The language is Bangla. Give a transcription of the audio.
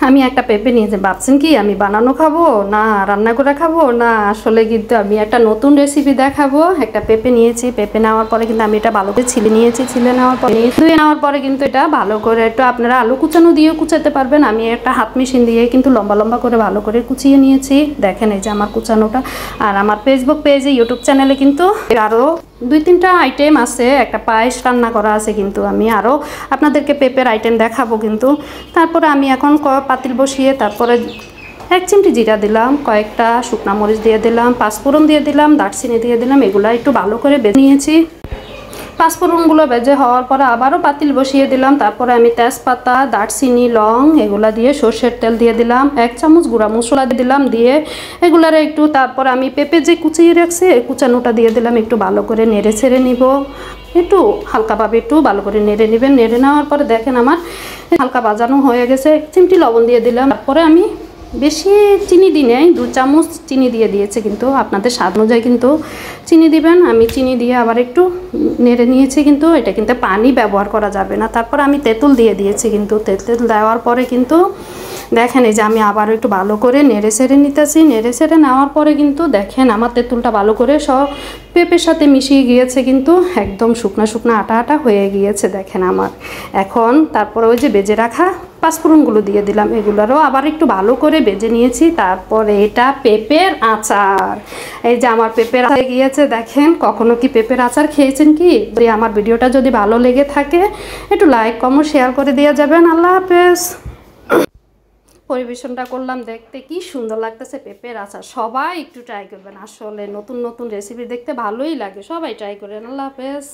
আমি একটা পেঁপে নিয়েছি, ভাবছেন কি আমি বানানো খাবো না রান্না করে খাবো, না আসলে কিন্তু আমি একটা নতুন রেসিপি দেখাবো। একটা পেঁপে নিয়েছি, পেঁপে নেওয়ার পরে কিন্তু আমি এটা ভালো করে ছিলে নিয়েছি, ছিলে নেওয়ার পরে ধুয়ে নেওয়ার পরে কিন্তু এটা ভালো করে একটু আপনারা আলু কুচানো দিয়েও কুচাতে পারবেন। আমি একটা হাত মেশিন দিয়ে কিন্তু লম্বা লম্বা করে ভালো করে কুচিয়ে নিয়েছি। দেখেন এই যে আমার কুচানোটা। আর আমার ফেসবুক পেজে, ইউটিউব চ্যানেলে কিন্তু আরও 2-3টা আইটেম আছে, একটা পায়েস রান্না করা আছে, কিন্তু আমি আরও আপনাদেরকে পেঁপের আইটেম দেখাবো কিন্তু। তারপরে আমি এখন পাতিল বসিয়ে তারপরে 1 চিমটি জিরা দিলাম, কয়েকটা শুকনা মরিচ দিয়ে দিলাম, পাঁচফোড়ন দিয়ে দিলাম, দারচিনি দিয়ে দিলাম, এগুলো একটু ভালো করে বেজে নিয়েছি। পাঁচফোড়নগুলো বেজে হওয়ার পরে আবারও পাতিল বসিয়ে দিলাম। তারপরে আমি তেজপাতা, দারচিনি, লং এগুলা দিয়ে সর্ষের তেল দিয়ে দিলাম, 1 চামচ গুঁড়া মশলা দিয়ে দিলাম, দিয়ে এগুলার একটু তারপর আমি পেঁপে যে কুচিয়ে রাখছি এই কুচানোটা দিয়ে দিলাম, একটু ভালো করে নেড়ে ছেড়ে নিব। একটু হালকাভাবে একটু ভালো করে নেড়ে নেবেন। নেড়ে নেওয়ার পরে দেখেন আমার হালকা বাজানো হয়ে গেছে। 1 চিমটি লবণ দিয়ে দিলাম। তারপরে আমি বেশি চিনি দিই নাই, 2 চামচ চিনি দিয়ে দিয়েছে, কিন্তু আপনাদের স্বাদ অনুযায়ী কিন্তু চিনি দিবেন। আমি চিনি দিয়ে আবার একটু নেড়ে নিয়েছি, কিন্তু এটা কিন্তু পানি ব্যবহার করা যাবে না। তারপর আমি তেঁতুল দিয়ে দিয়েছি, কিন্তু তেঁতুল দেওয়ার পরে কিন্তু দেখেন এই যে আমি আবারও একটু ভালো করে নেড়ে ছেড়ে নিতেছি। নেড়ে ছেড়ে নেওয়ার পরে কিন্তু দেখেন আমার তেঁতুলটা ভালো করে সব পেঁপের সাথে মিশিয়ে গিয়েছে, কিন্তু একদম শুকনা শুকনা আটা আটা হয়ে গিয়েছে দেখেন আমার। এখন তারপরে ওই যে বেজে রাখা পাঁচফোড়নগুলো দিয়ে দিলাম, এগুলোরও আবার একটু ভালো করে বেজে নিয়েছি। তারপরে এটা পেঁপের আচার। এই যে আমার পেঁপের আচার গিয়েছে দেখেন। কখনো কি পেঁপের আচার খেয়েছেন কি? আমার ভিডিওটা যদি ভালো লেগে থাকে একটু লাইক কমেন্ট শেয়ার করে দিয়ে যাবেন। আল্লাহ হাফেজ। পরিবেশনটা করলাম, দেখতে কি সুন্দর লাগতেছে পেঁপের আচার। সবাই একটু ট্রাই করবেন, আসলে নতুন নতুন রেসিপি দেখতে ভালোই লাগে, সবাই ট্রাই করেন। আল্লাহ হাফেজ।